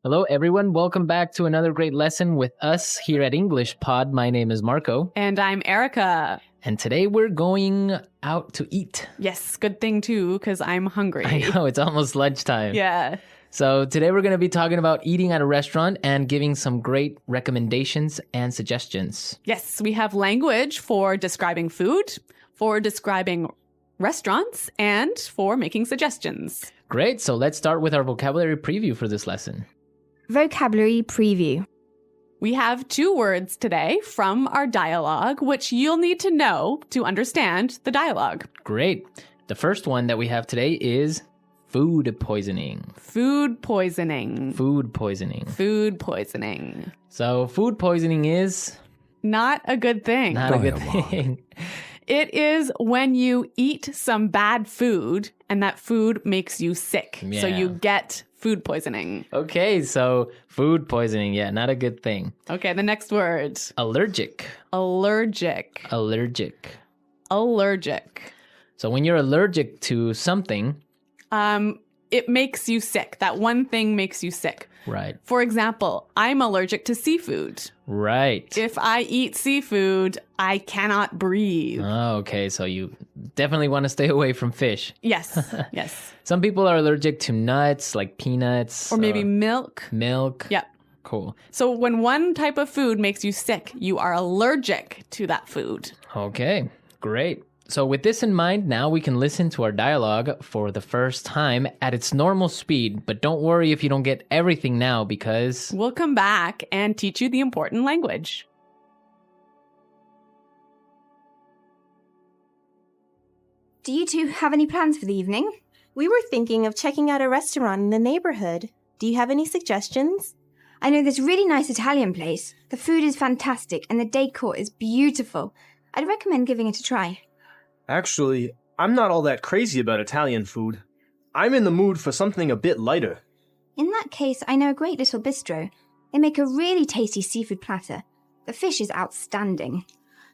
Hello, everyone. Welcome back to another great lesson with us here at English Pod. My name is Marco. And I'm Erica. And today we're going out to eat. Yes, good thing too, because I'm hungry. I know, it's almost lunchtime. Yeah. So today we're going to be talking about eating at a restaurant and giving some great recommendations and suggestions. Yes, we have language for describing food, for describing restaurants, and for making suggestions. Great. So let's start with our vocabulary preview for this lesson. Vocabulary preview. We have 2 words today from our dialogue, which you'll need to know to understand the dialogue. Great. The first one that we have today is food poisoning. Food poisoning. Food poisoning. Food poisoning. So food poisoning is Not a good thing. not a good thing. It is when you eat some bad food and that food makes you sick. So Yeah. you get food poisoning. Okay, so food poisoning, yeah, not a good thing. Okay, the next word. Allergic. Allergic. Allergic. Allergic. So when you're allergic to something, It makes you sick. That one thing makes you sick. right, For example, I'm allergic to seafood. right. If I eat seafood, I cannot breathe. Oh, okay, so you definitely want to stay away from fish. Yes, yes. Some people are allergic to nuts, like peanuts. Or maybe milk. milk. Yep. Cool. So when one type of food makes you sick, you are allergic to that food. Okay, great. So with this in mind, now we can listen to our dialogue for the first time at its normal speed. But don't worry if you don't get everything now because... We'll come back and teach you the important language. Do you two have any plans for the evening? We were thinking of checking out a restaurant in the neighborhood. Do you have any suggestions? I know this really nice Italian place. The food is fantastic and the decor is beautiful. I'd recommend giving it a try. Actually, I'm not all that crazy about Italian food. I'm in the mood for something a bit lighter. In that case, I know a great little bistro. They make a really tasty seafood platter. The fish is outstanding.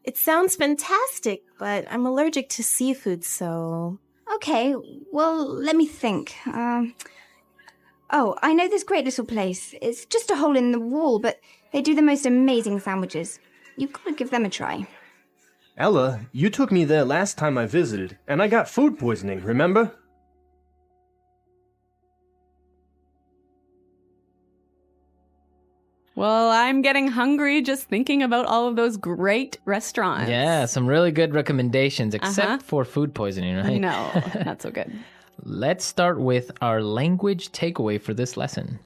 It sounds fantastic, but I'm allergic to seafood, so... Okay, well, let me think. Oh, I know this great little place. It's just a hole in the wall, but they do the most amazing sandwiches. You've got to give them a try. Ella, you took me there last time I visited, and I got food poisoning, remember? Well, I'm getting hungry just thinking about all of those great restaurants. Yeah, some really good recommendations, except for food poisoning, right? No, not so good. Let's start with our language takeaway for this lesson.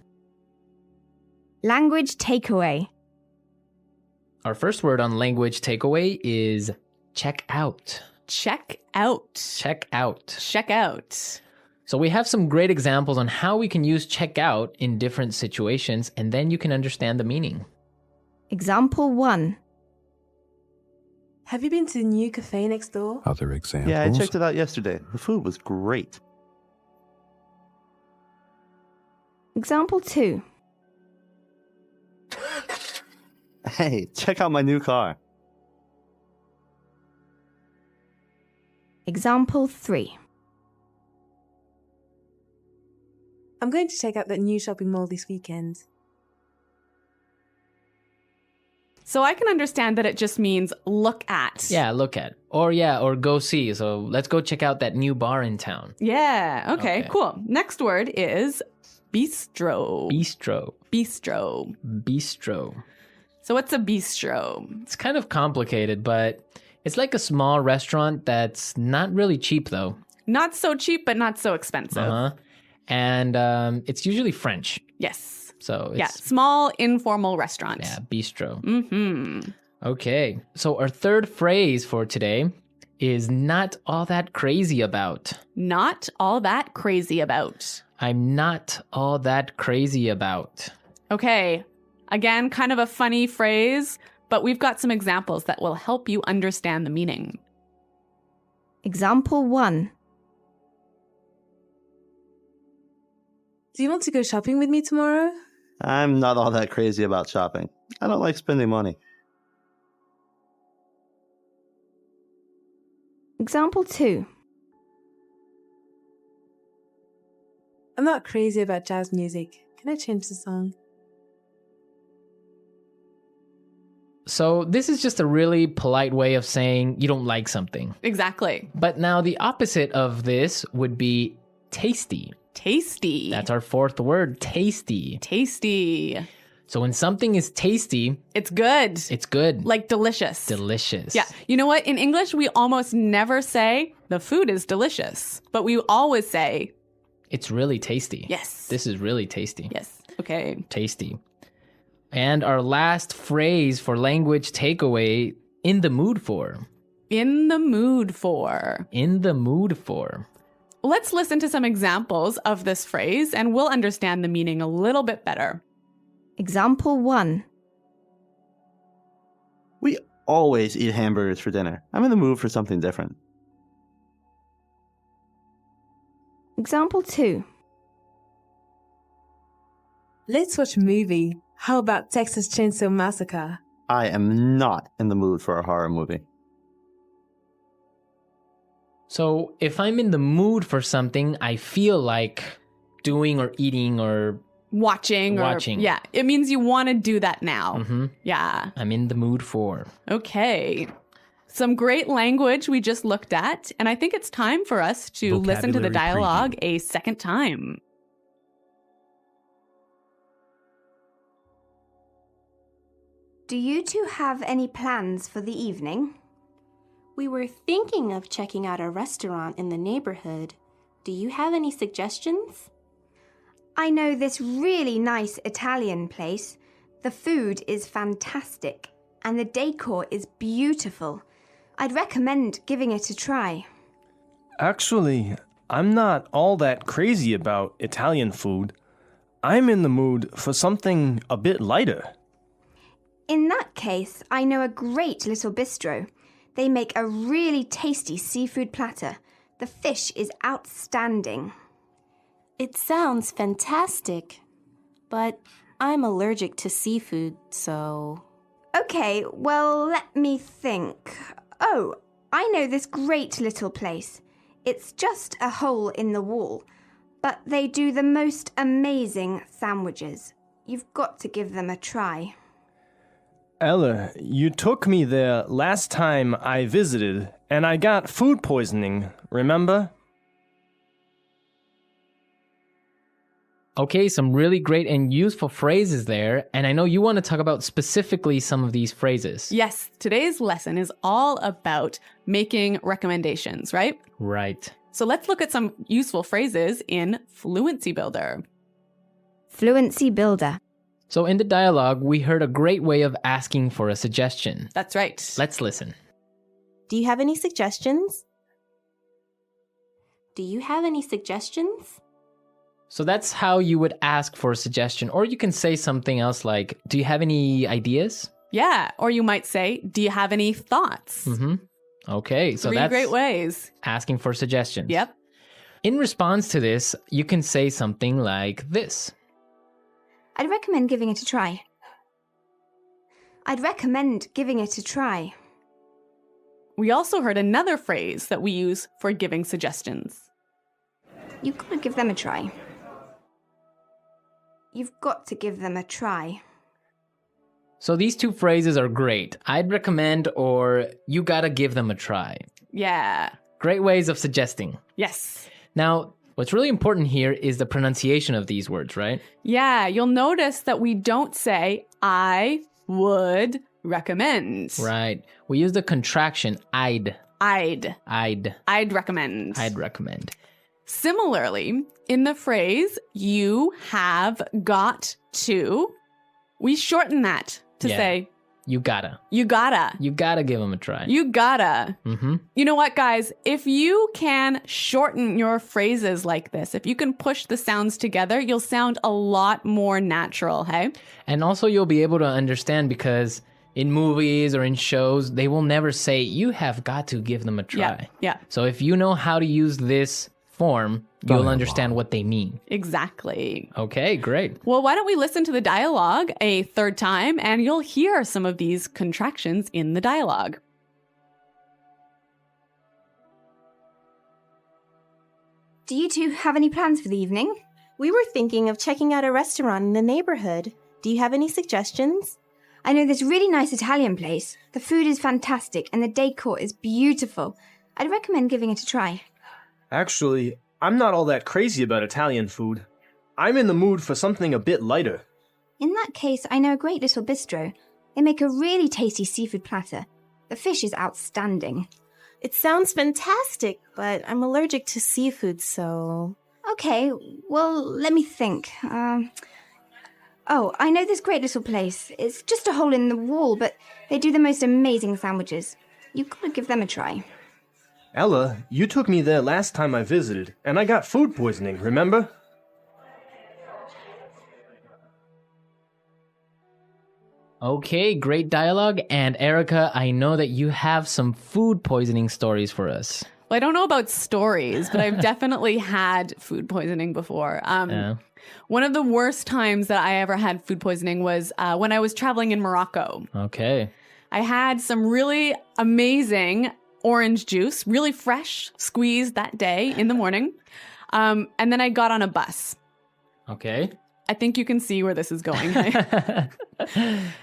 Language takeaway. Our first word on language takeaway is check out. Check out. Check out. Check out. So we have some great examples on how we can use check out in different situations, and then you can understand the meaning. Example 1. Have you been to the new cafe next door? Other examples. Yeah, I checked it out yesterday. The food was great. Example 2. Hey, check out my new car. Example 3. I'm going to check out that new shopping mall this weekend. So I can understand that it just means look at. Yeah, look at. Or go see. So let's go check out that new bar in town. Yeah. Okay, Okay. cool. Next word is bistro. Bistro. Bistro. Bistro. So what's a bistro? It's kind of complicated, but it's like a small restaurant that's not really cheap though. Not so cheap, but not so expensive. Uh-huh. And it's usually French. Yes. So it's Yeah. Small, informal restaurant. yeah, bistro. Mm-hmm. Okay. So our third phrase for today is not all that crazy about. Not all that crazy about. I'm not all that crazy about. Okay. Again, kind of a funny phrase, but we've got some examples that will help you understand the meaning. Example 1. Do you want to go shopping with me tomorrow? I'm not all that crazy about shopping. I don't like spending money. Example 2. I'm not crazy about jazz music. Can I change the song? So this is just a really polite way of saying you don't like something. Exactly. But now the opposite of this would be tasty. Tasty. That's our fourth word, tasty. Tasty. So when something is tasty, It's good. it's good. Like delicious. Delicious. Yeah. You know what? In English, we almost never say the food is delicious, but we always say, It's really tasty. yes. This is really tasty. Yes. Okay. Tasty. And our last phrase for language takeaway, in the mood for. In the mood for. In the mood for. Let's listen to some examples of this phrase and we'll understand the meaning a little bit better. Example 1. We always eat hamburgers for dinner. I'm in the mood for something different. Example 2. Let's watch a movie. How about Texas Chainsaw Massacre? I am not in the mood for a horror movie. So if I'm in the mood for something, I feel like doing or eating or Watching. Yeah. It means you want to do that now. Yeah. I'm in the mood for. Okay. Some great language we just looked at, and I think it's time for us to listen to the Vocabulary dialogue a second time. Do you two have any plans for the evening? We were thinking of checking out a restaurant in the neighborhood. Do you have any suggestions? I know this really nice Italian place. The food is fantastic and the decor is beautiful. I'd recommend giving it a try. Actually, I'm not all that crazy about Italian food. I'm in the mood for something a bit lighter. In that case, I know a great little bistro. They make a really tasty seafood platter. The fish is outstanding. It sounds fantastic, but I'm allergic to seafood, so... Okay, well, let me think. Oh, I know this great little place. It's just a hole in the wall, but they do the most amazing sandwiches. You've got to give them a try. Ella, you took me there last time I visited, and I got food poisoning, remember? Okay, some really great and useful phrases there. And I know you want to talk about specifically some of these phrases. Yes, today's lesson is all about making recommendations, right? Right. So let's look at some useful phrases in Fluency Builder. Fluency Builder. So in the dialogue, we heard a great way of asking for a suggestion. That's right. Let's listen. Do you have any suggestions? Do you have any suggestions? So that's how you would ask for a suggestion. Or you can say something else like, do you have any ideas? Yeah, or you might say, do you have any thoughts? Okay, so Three that's great ways. asking for suggestions. Yep. In response to this, you can say something like this. I'd recommend giving it a try. I'd recommend giving it a try. We also heard another phrase that we use for giving suggestions. You've got to give them a try. You've got to give them a try. So these two phrases are great. I'd recommend or you gotta give them a try. Yeah. Great ways of suggesting. Yes. Now, what's really important here is the pronunciation of these words, right? Yeah, you'll notice that we don't say, I would recommend. Right. We use the contraction I'd. I'd recommend. I'd recommend. Similarly, in the phrase, you have got to, we shorten that to say, You gotta. you gotta. You gotta give them a try. You gotta. Mm-hmm. You know what, guys? If you can shorten your phrases like this, if you can push the sounds together, you'll sound a lot more natural, hey? And also you'll be able to understand because in movies or in shows, they will never say, you have got to give them a try. Yeah. So if you know how to use this form, you'll understand what they mean. Exactly. Okay, great. Well, why don't we listen to the dialogue a third time and you'll hear some of these contractions in the dialogue. Do you two have any plans for the evening? We were thinking of checking out a restaurant in the neighborhood. Do you have any suggestions? I know this really nice Italian place. The food is fantastic and the decor is beautiful. I'd recommend giving it a try. Actually, I'm not all that crazy about Italian food. I'm in the mood for something a bit lighter. In that case, I know a great little bistro. They make a really tasty seafood platter. The fish is outstanding. It sounds fantastic, but I'm allergic to seafood, so... Okay, well, let me think. Oh, I know this great little place. It's just a hole in the wall, but they do the most amazing sandwiches. You've got to give them a try. Ella, you took me there last time I visited, and I got food poisoning, remember? Okay, great dialogue. And Erica, I know that you have some food poisoning stories for us. Well, I don't know about stories, but I've definitely had food poisoning before. Yeah. One of the worst times that I ever had food poisoning was when I was traveling in Morocco. Okay. I had some really amazing orange juice, really fresh, squeezed that day in the morning. And then I got on a bus. Okay. I think you can see where this is going.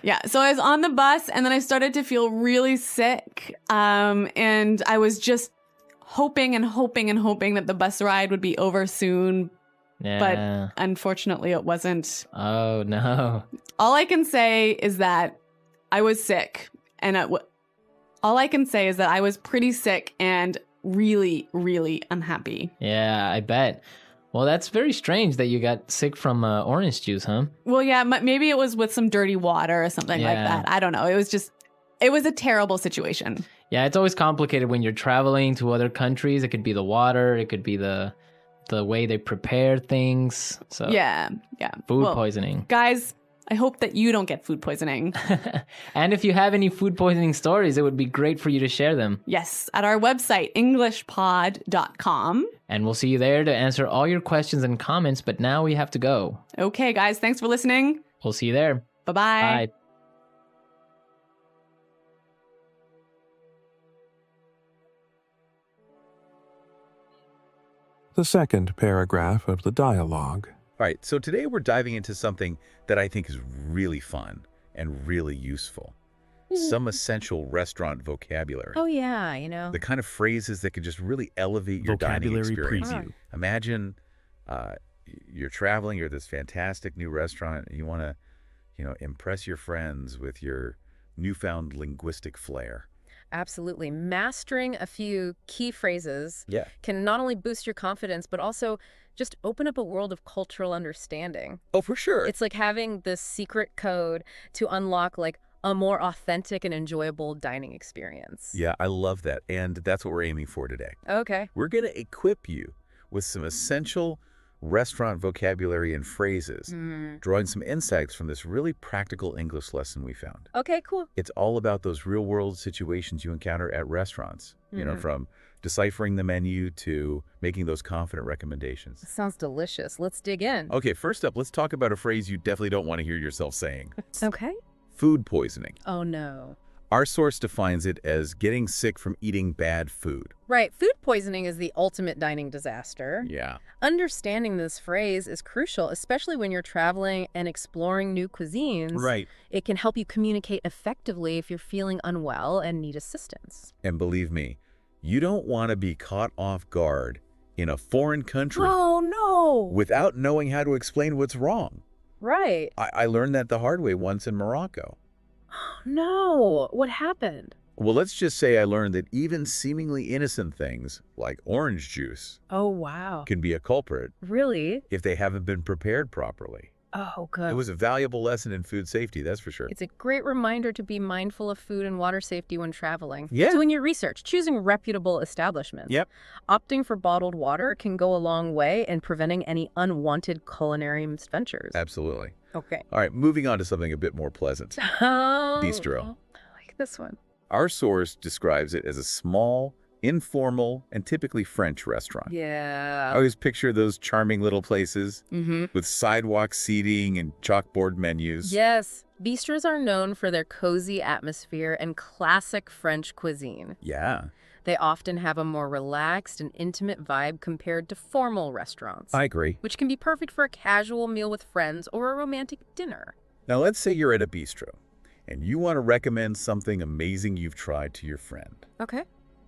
Yeah. So I was on the bus and then I started to feel really sick. And I was just hoping and hoping and hoping that the bus ride would be over soon. Yeah. But unfortunately, it wasn't. Oh, no. All I can say is that I was sick. And all I can say is that I was pretty sick and really, really unhappy. Yeah, I bet. Well, that's very strange that you got sick from orange juice, huh? Well, yeah, maybe it was with some dirty water or something like Yeah. that. I don't know. It was a terrible situation. Yeah, it's always complicated when you're traveling to other countries. It could be the water, it could be the way they prepare things. So Yeah. food Well, poisoning. Guys, I hope that you don't get food poisoning. And if you have any food poisoning stories, it would be great for you to share them. Yes, at our website, englishpod.com. And we'll see you there to answer all your questions and comments. But now we have to go. Okay, guys, thanks for listening. We'll see you there. Bye-bye. Bye. The second paragraph of the dialogue. All right, so today we're diving into something that I think is really fun and really useful. Some essential restaurant vocabulary. Oh, yeah, The kind of phrases that could just really elevate your dining Vocabulary experience. preview. Imagine you're traveling, you're at this fantastic new restaurant, and you want to, impress your friends with your newfound linguistic flair. Absolutely. Mastering a few key phrases Yeah. can not only boost your confidence, but also just open up a world of cultural understanding. Oh, for sure. It's like having the secret code to unlock like a more authentic and enjoyable dining experience. Yeah, I love that. And that's what we're aiming for today. Okay. We're going to equip you with some essential restaurant vocabulary and phrases, drawing some insights from this really practical English lesson we found. Okay, cool. It's all about those real-world situations you encounter at restaurants, from deciphering the menu to making those confident recommendations. Sounds delicious. Let's dig in. Okay, first up, let's talk about a phrase you definitely don't want to hear yourself saying. Okay. Food poisoning. Oh, no. Our source defines it as getting sick from eating bad food. Right. Food poisoning is the ultimate dining disaster. Yeah. Understanding this phrase is crucial, especially when you're traveling and exploring new cuisines. Right. It can help you communicate effectively if you're feeling unwell and need assistance. And believe me, you don't want to be caught off guard in a foreign country Oh, no. without knowing how to explain what's wrong. Right. I learned that the hard way once in Morocco. No. What happened? Well, let's just say I learned that even seemingly innocent things, like orange juice, Oh, wow. can be a culprit Really? if they haven't been prepared properly. Oh, good. It was a valuable lesson in food safety, that's for sure. It's a great reminder to be mindful of food and water safety when traveling. Yeah. Doing your research, choosing reputable establishments. Yep. Opting for bottled water can go a long way in preventing any unwanted culinary ventures. Absolutely. Okay. All right, moving on to something a bit more pleasant. Bistro. I like this one. Our source describes it as a small, informal, and typically French restaurant. I Yeah. always picture those charming little places Mm-hmm. with sidewalk seating and chalkboard menus. Yes. Bistros are known for their cozy atmosphere and classic French cuisine. Yeah. They often have a more relaxed and intimate vibe compared to formal restaurants. I agree. Which can be perfect for a casual meal with friends or a romantic dinner. Now, let's say you're at a bistro, and you want to recommend something amazing you've tried to your friend. Okay.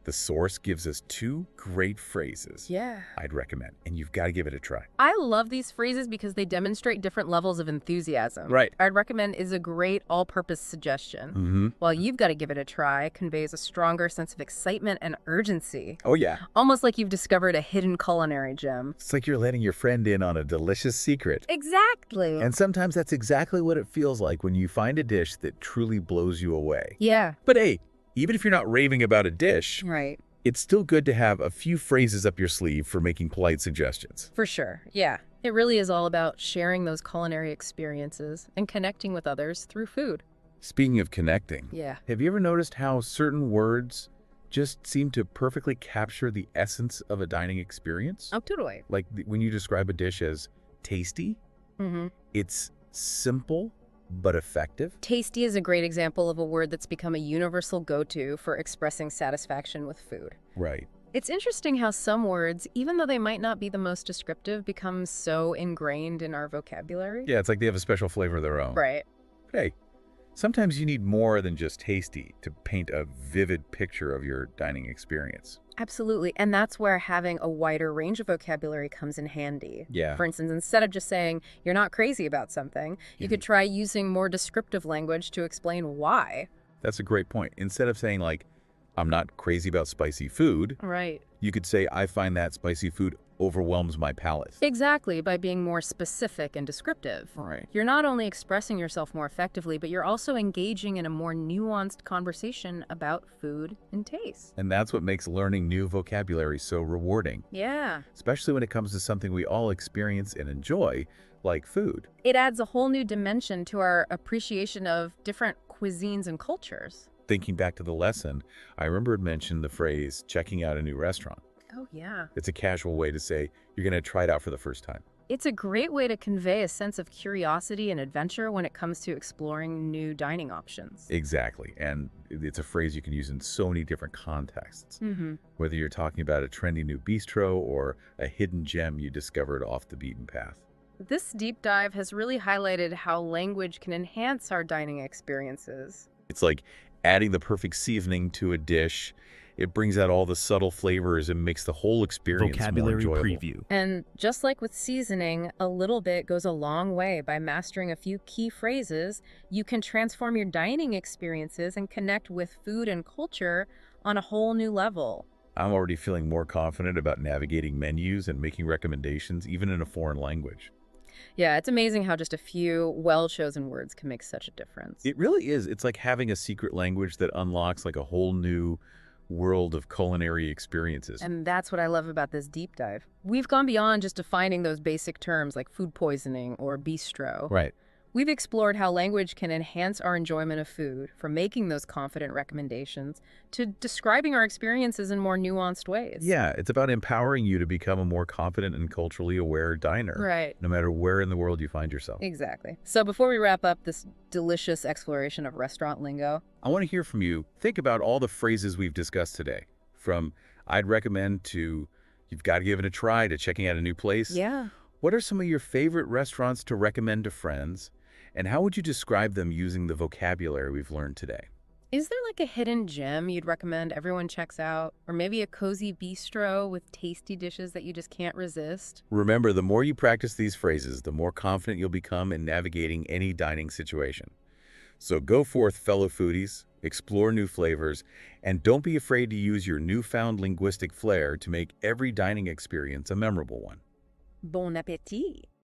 The source gives us 2 great phrases I'd recommend, and you've got to give it a try. I love these phrases because they demonstrate different levels of enthusiasm. Right. I'd recommend is a great all-purpose suggestion. While you've got to give it a try conveys a stronger sense of excitement and urgency. Oh, yeah. Almost like you've discovered a hidden culinary gem. It's like you're letting your friend in on a delicious secret. Exactly. And sometimes that's exactly what it feels like when you find a dish that truly blows you away. Yeah. But hey, even if you're not raving about a dish, Right. it's still good to have a few phrases up your sleeve for making polite suggestions. For sure. Yeah. It really is all about sharing those culinary experiences and connecting with others through food. Speaking of connecting, Yeah. have you ever noticed how certain words just seem to perfectly capture the essence of a dining experience? Oh, totally. Like when you describe a dish as tasty, it's simple but effective. Tasty is a great example of a word that's become a universal go-to for expressing satisfaction with food. Right. It's interesting how some words, even though they might not be the most descriptive, become so ingrained in our vocabulary. Yeah, it's like they have a special flavor of their own. Right. But hey, sometimes you need more than just tasty to paint a vivid picture of your dining experience. Absolutely. And that's where having a wider range of vocabulary comes in handy. Yeah. For instance, instead of just saying you're not crazy about something, you could try using more descriptive language to explain why. That's a great point. Instead of saying like, I'm not crazy about spicy food, Right. you could say, I find that spicy food overwhelms my palate. Exactly, by being more specific and descriptive. Right. You're not only expressing yourself more effectively, but you're also engaging in a more nuanced conversation about food and taste. And that's what makes learning new vocabulary so rewarding, Yeah. especially when it comes to something we all experience and enjoy, like food. It adds a whole new dimension to our appreciation of different cuisines and cultures. Thinking back to the lesson, I remember it mentioned the phrase checking out a new restaurant. Oh, yeah. It's a casual way to say you're going to try it out for the first time. It's a great way to convey a sense of curiosity and adventure when it comes to exploring new dining options. Exactly. And it's a phrase you can use in so many different contexts. Whether you're talking about a trendy new bistro or a hidden gem you discovered off the beaten path. This deep dive has really highlighted how language can enhance our dining experiences. It's like adding the perfect seasoning to a dish. It brings out all the subtle flavors and makes the whole experience Vocabulary more enjoyable. preview. And just like with seasoning, a little bit goes a long way. By mastering a few key phrases, you can transform your dining experiences and connect with food and culture on a whole new level. I'm already feeling more confident about navigating menus and making recommendations, even in a foreign language. Yeah, it's amazing how just a few well-chosen words can make such a difference. It really is. It's like having a secret language that unlocks like a whole new world of culinary experiences. And that's what I love about this deep dive. We've gone beyond just defining those basic terms like food poisoning or bistro. Right. We've explored how language can enhance our enjoyment of food, from making those confident recommendations to describing our experiences in more nuanced ways. Yeah, it's about empowering you to become a more confident and culturally aware diner. Right. No matter where in the world you find yourself. Exactly. So before we wrap up this delicious exploration of restaurant lingo, I want to hear from you. Think about all the phrases we've discussed today. From I'd recommend to you've got to give it a try to checking out a new place. Yeah. What are some of your favorite restaurants to recommend to friends? And how would you describe them using the vocabulary we've learned today? Is there like a hidden gem you'd recommend everyone checks out? Or maybe a cozy bistro with tasty dishes that you just can't resist? Remember, the more you practice these phrases, the more confident you'll become in navigating any dining situation. So go forth, fellow foodies, explore new flavors, and don't be afraid to use your newfound linguistic flair to make every dining experience a memorable one. Bon appétit!